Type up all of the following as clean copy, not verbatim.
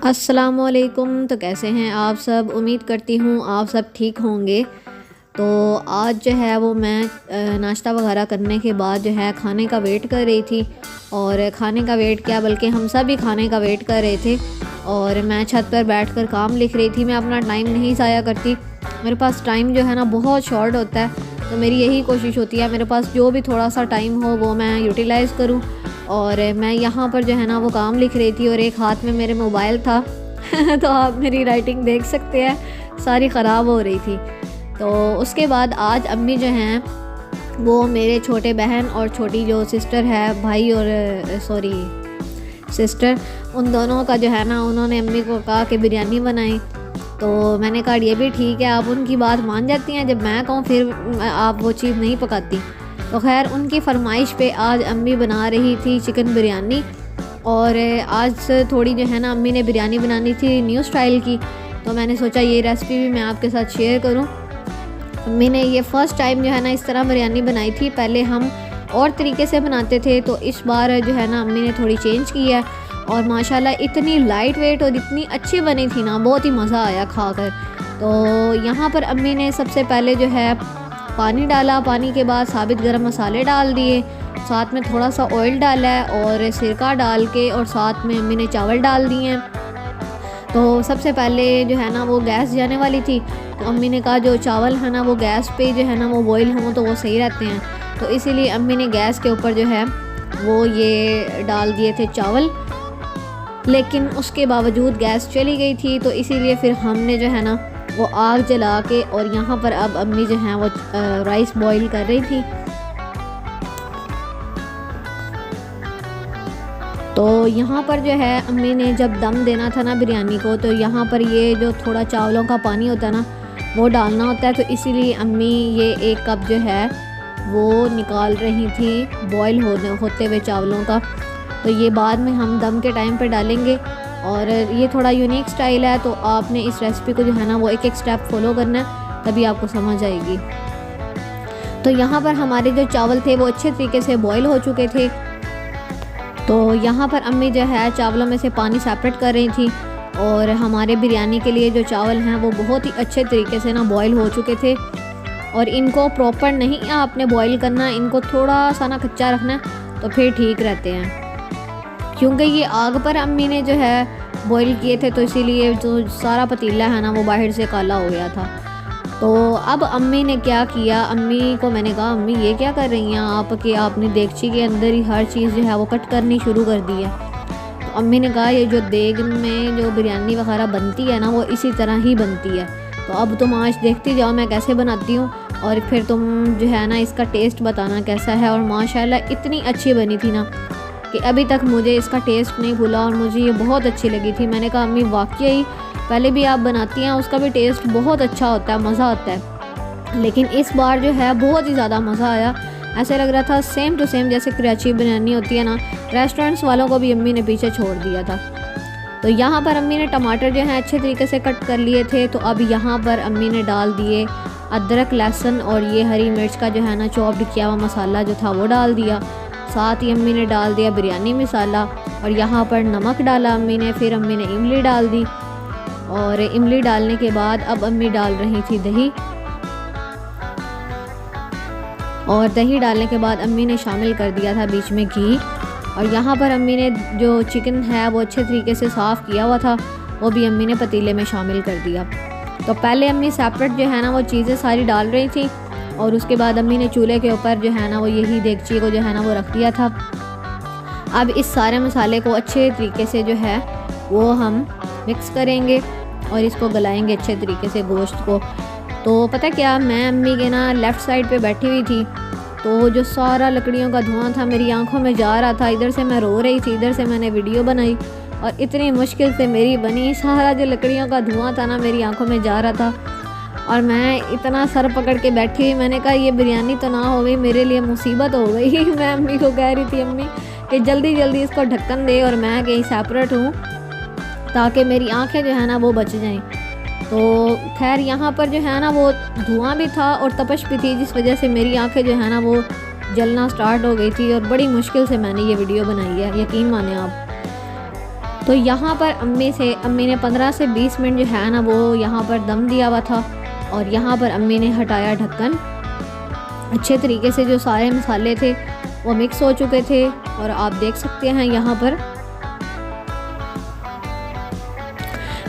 अस्सलामुअलैकुम। तो कैसे हैं आप सब? उम्मीद करती हूँ आप सब ठीक होंगे। तो आज जो है वो मैं नाश्ता वगैरह करने के बाद जो है खाने का वेट कर रही थी। और खाने का वेट क्या, बल्कि हम सब ही खाने का वेट कर रहे थे। और मैं छत पर बैठकर काम लिख रही थी। मैं अपना टाइम नहीं ज़ाया करती, मेरे पास टाइम जो है ना बहुत शॉर्ट होता है। तो मेरी यही कोशिश होती है मेरे पास जो भी थोड़ा सा टाइम हो वो मैं यूटिलाइज़ करूँ। और मैं यहाँ पर जो है ना वो काम लिख रही थी और एक हाथ में मेरे मोबाइल था तो आप मेरी राइटिंग देख सकते हैं, सारी ख़राब हो रही थी। तो उसके बाद आज अम्मी जो हैं वो मेरे छोटे बहन और छोटी जो सिस्टर है, भाई और सिस्टर, उन दोनों का जो है ना उन्होंने अम्मी को कहा कि बिरयानी बनाई। तो मैंने कहा ये भी ठीक है, आप उनकी बात मान जाती हैं, जब मैं कहूँ फिर आप वो चीज़ नहीं पकाती। तो खैर उनकी फरमाइश पे आज अम्मी बना रही थी चिकन बिरयानी। और आज थोड़ी जो है ना अम्मी ने बिरयानी बनानी थी न्यू स्टाइल की। तो मैंने सोचा ये रेसिपी भी मैं आपके साथ शेयर करूं। अम्मी ने ये फ़र्स्ट टाइम जो है ना इस तरह बिरयानी बनाई थी। पहले हम और तरीके से बनाते थे, तो इस बार जो है ना अम्मी ने थोड़ी चेंज की है। और माशाल्लाह इतनी लाइट वेट और इतनी अच्छी बनी थी ना, बहुत ही मज़ा आया खाकर। तो यहाँ पर अम्मी ने सबसे पहले जो है पानी डाला, पानी के बाद साबित गरम मसाले डाल दिए, साथ में थोड़ा सा ऑयल डाला है और सिरका डाल के, और साथ में अम्मी ने चावल डाल दिए हैं। तो सबसे पहले जो है ना वो गैस जाने वाली थी, तो अम्मी ने कहा जो चावल है ना वो गैस पे जो है ना वो बॉईल हों तो वो सही रहते हैं। तो इसीलिए अम्मी ने गैस के ऊपर जो है वो ये डाल दिए थे चावल, लेकिन उसके बावजूद गैस चली गई थी। तो इसीलिए फिर हमने जो है ना वो आग जला के, और यहाँ पर अब अम्मी जो हैं वो राइस बॉईल कर रही थी। तो यहाँ पर जो है अम्मी ने जब दम देना था ना बिरयानी को, तो यहाँ पर ये जो थोड़ा चावलों का पानी होता है ना वो डालना होता है। तो इसीलिए अम्मी ये 1 कप जो है वो निकाल रही थी बॉईल होते हुए चावलों का। तो ये बाद में हम दम के टाइम पे डालेंगे। और ये थोड़ा यूनिक स्टाइल है, तो आपने इस रेसिपी को जो है ना वो एक स्टेप फॉलो करना है, तभी आपको समझ आएगी। तो यहाँ पर हमारे जो चावल थे वो अच्छे तरीके से बॉईल हो चुके थे। तो यहाँ पर अम्मी जो है चावलों में से पानी सेपरेट कर रही थी। और हमारे बिरयानी के लिए जो चावल हैं वो बहुत ही अच्छे तरीके से ना बॉईल हो चुके थे। और इनको प्रॉपर नहीं आपने बॉईल करना, इनको थोड़ा सा ना कच्चा रखना, तो फिर ठीक रहते हैं। क्योंकि ये आग पर अम्मी ने जो है बॉईल किए थे, तो इसीलिए जो सारा पतीला है ना वो बाहर से काला हो गया था। तो अब अम्मी ने क्या किया, अम्मी को मैंने कहा अम्मी ये क्या कर रही हैं आप, कि आपने देगची के अंदर ही हर चीज़ जो है वो कट करनी शुरू कर दी है। तो अम्मी ने कहा ये जो देग में जो बिरयानी वगैरह बनती है ना वो इसी तरह ही बनती है। तो अब तुम आज देखती जाओ मैं कैसे बनाती हूँ, और फिर तुम जो है ना इसका टेस्ट बताना कैसा है। और माशाल्लाह इतनी अच्छी बनी थी ना कि अभी तक मुझे इसका टेस्ट नहीं भूला, और मुझे ये बहुत अच्छी लगी थी। मैंने कहा अम्मी वाकई पहले भी आप बनाती हैं उसका भी टेस्ट बहुत अच्छा होता है, मज़ा आता है, लेकिन इस बार जो है बहुत ही ज़्यादा मज़ा आया। ऐसे लग रहा था सेम टू सेम जैसे कराची बिरयानी होती है ना, रेस्टोरेंट्स वालों को भी अम्मी ने पीछे छोड़ दिया था। तो यहाँ पर अम्मी ने टमाटर जो है अच्छे तरीके से कट कर लिए थे। तो अब यहाँ पर अम्मी ने डाल दिए अदरक, लहसुन और ये हरी मिर्च का जो है ना चॉप्ड किया हुआ मसाला जो था वो डाल दिया। साथ ही अम्मी ने डाल दिया बिरयानी मसाला, और यहाँ पर नमक डाला अम्मी ने। फिर अम्मी ने इमली डाल दी, और इमली डालने के बाद अब अम्मी डाल रही थी दही, और दही डालने के बाद अम्मी ने शामिल कर दिया था बीच में घी। और यहाँ पर अम्मी ने जो चिकन है वो अच्छे तरीके से साफ़ किया हुआ था, वो भी अम्मी ने पतीले में शामिल कर दिया। तो पहले अम्मी सेपरेट जो है ना वो चीज़ें सारी डाल रही थी, और उसके बाद अम्मी ने चूल्हे के ऊपर जो है ना वो यही देगची को जो है ना वो रख दिया था। अब इस सारे मसाले को अच्छे तरीके से जो है वो हम मिक्स करेंगे और इसको गलाएंगे अच्छे तरीके से गोश्त को। तो पता क्या, मैं अम्मी के ना लेफ़्ट साइड पे बैठी हुई थी, तो जो सारा लकड़ियों का धुआं था मेरी आंखों में जा रहा था। इधर से मैं रो रही थी, इधर से मैंने वीडियो बनाई, और इतनी मुश्किल से मेरी बनी। सारा जो लकड़ियों का धुआं था ना मेरी आंखों में जा रहा था, और मैं इतना सर पकड़ के बैठी हुई। मैंने कहा ये बिरयानी तो ना हो गई, मेरे लिए मुसीबत हो गई मैं अम्मी को कह रही थी अम्मी कि जल्दी जल्दी इसको ढक्कन दे, और मैं कहीं सेपरेट हूँ ताकि मेरी आंखें जो है ना वो बच जाएं। तो खैर यहाँ पर जो है ना वो धुआं भी था और तपश भी थी, जिस वजह से मेरी आंखें जो है ना वो जलना स्टार्ट हो गई थी, और बड़ी मुश्किल से मैंने ये वीडियो बनाई है, यकीन माने आप। तो यहाँ पर अम्मी ने 15 से 20 मिनट जो है ना वो यहाँ पर दम दिया हुआ था। और यहाँ पर अम्मी ने हटाया ढक्कन। अच्छे तरीके से जो सारे मसाले थे वो मिक्स हो चुके थे और आप देख सकते हैं यहाँ पर,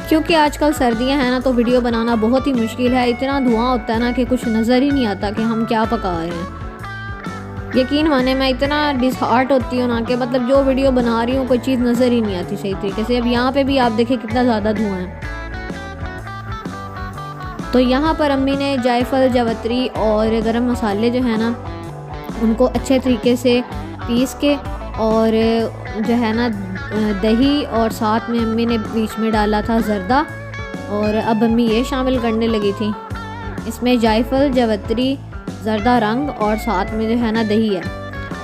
क्योंकि आजकल सर्दियां हैं ना तो वीडियो बनाना बहुत ही मुश्किल है। इतना धुआं होता है ना कि कुछ नज़र ही नहीं आता कि हम क्या पका रहे हैं। यकीन माने मैं इतना डिसहार्ट होती हूँ ना कि मतलब जो वीडियो बना रही हूँ कोई चीज़ नज़र ही नहीं आती सही तरीके से। अब यहाँ पे भी आप देखें कितना ज़्यादा धुआं है। तो यहाँ पर अम्मी ने जायफल, जावित्री और गरम मसाले जो है ना उनको अच्छे तरीके से पीस के और जो है ना दही और साथ में अम्मी ने बीच में डाला था ज़र्दा। और अब अम्मी ये शामिल करने लगी थी। इसमें जायफल, जावित्री, ज़र्दा रंग और साथ में जो है ना दही है।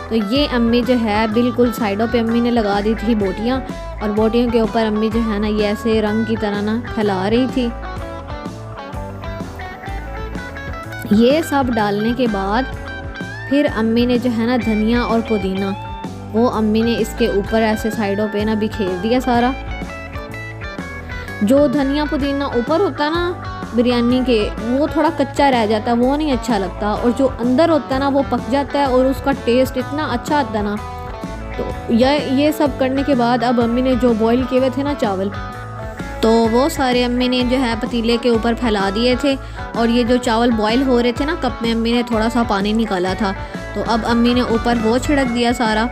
तो ये अम्मी जो है बिल्कुल साइडों पे अम्मी ने लगा दी थी बोटियाँ, और बोटियों के ऊपर अम्मी जो है ना ये ऐसे रंग की तरह ना फैला रही थी। ये सब डालने के बाद फिर अम्मी ने जो है ना धनिया और पुदीना वो अम्मी ने इसके ऊपर ऐसे साइडों पे ना बिखेर दिया सारा। जो धनिया पुदीना ऊपर होता है ना बिरयानी के वो थोड़ा कच्चा रह जाता है, वो नहीं अच्छा लगता, और जो अंदर होता है ना वो पक जाता है और उसका टेस्ट इतना अच्छा आता है ना। तो ये सब करने के बाद अब अम्मी ने जो बॉईल किए हुए थे ना चावल, तो वो सारे अम्मी ने जो है पतीले के ऊपर फैला दिए थे। और ये जो चावल बॉईल हो रहे थे ना कप में अम्मी ने थोड़ा सा पानी निकाला था, तो अब अम्मी ने ऊपर वो छिड़क दिया सारा।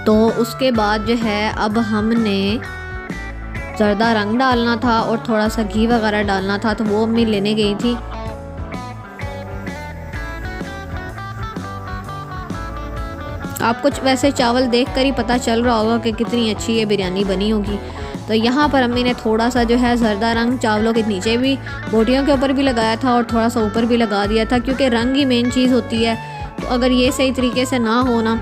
तो उसके बाद जो है अब हमने ज़र्दा रंग डालना था और थोड़ा सा घी वगैरह डालना था, तो वो अम्मी लेने गई थी। आपको वैसे चावल देखकर ही पता चल रहा होगा कि कितनी अच्छी ये बिरयानी बनी होगी। तो यहाँ पर अम्मी ने थोड़ा सा जो है ज़र्दा रंग चावलों के नीचे भी, बोटियों के ऊपर भी लगाया था और थोड़ा सा ऊपर भी लगा दिया था, क्योंकि रंग ही मेन चीज़ होती है। तो अगर ये सही तरीके से ना हो ना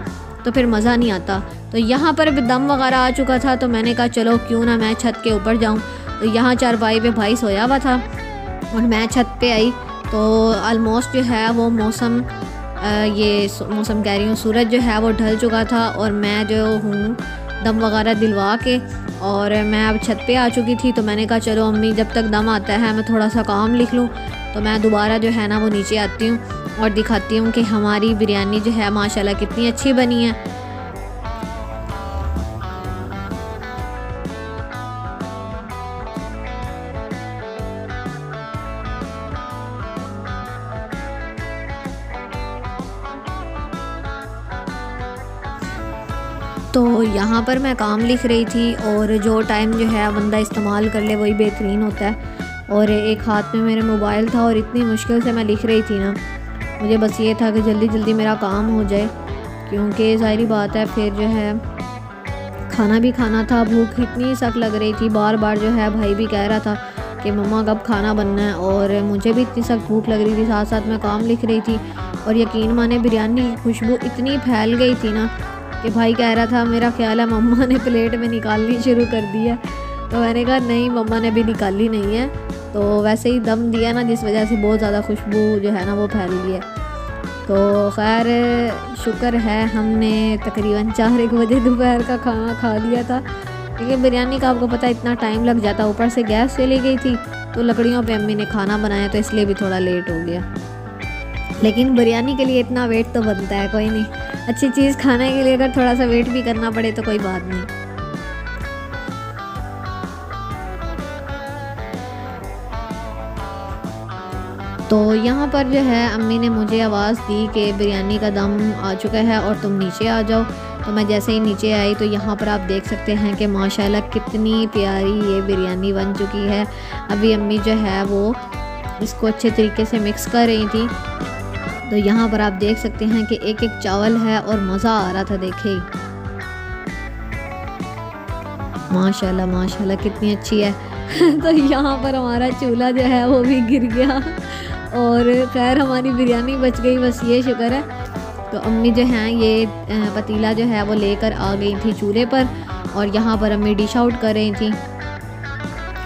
तो फिर मज़ा नहीं आता। तो यहाँ पर भी दम वगैरह आ चुका था, तो मैंने कहा चलो क्यों ना मैं छत के ऊपर जाऊँ। तो यहाँ चारपाई पे भाई सोया हुआ था और मैं छत पे आई, तो ऑलमोस्ट जो है वो मौसम कह रही हूँ सूरज जो है वो ढल चुका था। और मैं जो हूँ दम वगैरह दिलवा के और मैं अब छत पे आ चुकी थी। तो मैंने कहा चलो अम्मी जब तक दम आता है मैं थोड़ा सा काम लिख लूँ। तो मैं दोबारा जो है ना वो नीचे आती हूँ और दिखाती हूँ कि हमारी बिरयानी जो है माशाल्लाह कितनी अच्छी बनी है। तो यहाँ पर मैं काम लिख रही थी, और जो टाइम जो है बंदा इस्तेमाल कर ले वही बेहतरीन होता है। और एक हाथ में मेरे मोबाइल था और इतनी मुश्किल से मैं लिख रही थी ना, मुझे बस ये था कि जल्दी जल्दी मेरा काम हो जाए, क्योंकि ज़ाहिरी बात है फिर जो है खाना भी खाना था। भूख इतनी सख्त लग रही थी, बार बार जो है भाई भी कह रहा था कि मम्मा कब खाना बनना है, और मुझे भी इतनी सख्त भूख लग रही थी, साथ साथ मैं काम लिख रही थी। और यकीन माने बिरयानी की खुशबू इतनी फैल गई थी ना कि भाई कह रहा था मेरा ख्याल है मम्मा ने प्लेट में निकालनी शुरू कर दी है। तो मैंने कहा नहीं मम्मा ने अभी निकाली नहीं है, तो वैसे ही दम दिया ना जिस वजह से बहुत ज़्यादा खुशबू जो है ना वो फैल गई है। तो खैर शुक्र है हमने तकरीबन 4-1 बजे दोपहर का खाना खा लिया था, क्योंकि बिरयानी का आपको पता है इतना टाइम लग जाता। ऊपर से गैस चली गई थी, तो लकड़ियों पे अम्मी ने खाना बनाया, तो इसलिए भी थोड़ा लेट हो गया। लेकिन बिरयानी के लिए इतना वेट तो बनता है, कोई नहीं, अच्छी चीज़ खाने के लिए अगर थोड़ा सा वेट भी करना पड़े तो कोई बात नहीं। तो यहाँ पर जो है अम्मी ने मुझे आवाज़ दी कि बिरयानी का दम आ चुका है और तुम नीचे आ जाओ। तो मैं जैसे ही नीचे आई तो यहाँ पर आप देख सकते हैं कि माशाल्लाह कितनी प्यारी ये बिरयानी बन चुकी है। अभी अम्मी जो है वो इसको अच्छे तरीके से मिक्स कर रही थी। तो यहाँ पर आप देख सकते हैं कि एक एक चावल है और मज़ा आ रहा था, देखे माशाल्लाह माशाल्लाह कितनी अच्छी है। तो यहाँ पर हमारा चूल्हा जो है वो भी गिर गया, और खैर हमारी बिरयानी बच गई, बस ये शुक्र है। तो अम्मी जो हैं ये पतीला जो है वो लेकर आ गई थी चूल्हे पर, और यहाँ पर अम्मी डिश आउट कर रही थी।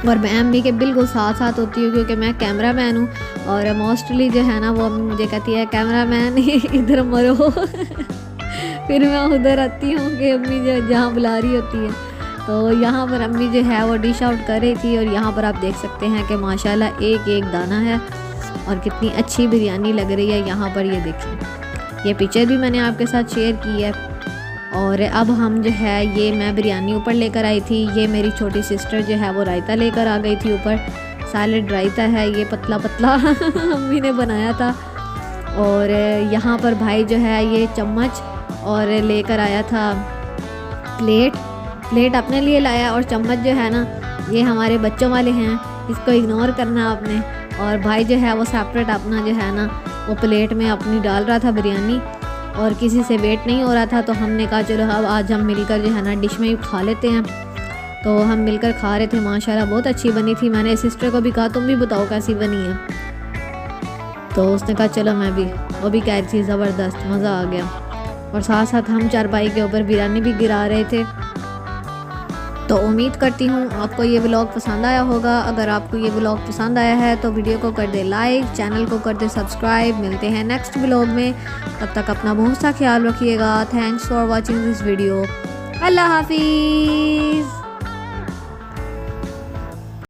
और मैं अम्मी के बिल्कुल साथ साथ होती हूँ, क्योंकि मैं कैमरा मैन हूँ, और मोस्टली जो है ना वो अम्मी मुझे कहती है कैमरा मैन इधर मरो फिर मैं उधर आती हूँ कि अम्मी जो जहाँ बुला रही होती है। तो यहाँ पर अम्मी जो है वो डिश आउट कर रही थी और यहाँ पर आप देख सकते हैं कि माशाल्लाह एक एक दाना है और कितनी अच्छी बिरयानी लग रही है। यहाँ पर ये देखिए, ये पिक्चर भी मैंने आपके साथ शेयर की है। और अब हम जो है ये मैं बिरयानी ऊपर लेकर आई थी, ये मेरी छोटी सिस्टर जो है वो रायता लेकर आ गई थी ऊपर। सैलेड रायता है ये, पतला पतला अम्मी ने बनाया था। और यहाँ पर भाई जो है ये चम्मच और लेकर आया था प्लेट अपने लिए लाया, और चम्मच जो है ना ये हमारे बच्चों वाले हैं, इसको इग्नोर करना आपने। और भाई जो है वो सेपरेट अपना जो है ना वो प्लेट में अपनी डाल रहा था बिरयानी, और किसी से वेट नहीं हो रहा था। तो हमने कहा चलो अब आज हम मिलकर जो है ना डिश में ही खा लेते हैं। तो हम मिलकर खा रहे थे, माशाल्लाह बहुत अच्छी बनी थी। मैंने सिस्टर को भी कहा तुम भी बताओ कैसी बनी है, तो उसने कहा चलो मैं भी, वो भी कह रही थी ज़बरदस्त, मज़ा आ गया। और साथ साथ हम चारपाई के ऊपर बिरयानी भी गिरा रहे थे। तो उम्मीद करती हूँ आपको ये व्लॉग पसंद आया होगा। अगर आपको ये व्लॉग पसंद आया है तो वीडियो को कर दे लाइक, चैनल को कर दे सब्सक्राइब। मिलते हैं नेक्स्ट व्लॉग में, तब तक अपना बहुत सा ख्याल रखिएगा। Thanks for watching this video. अल्लाह हाफिज़।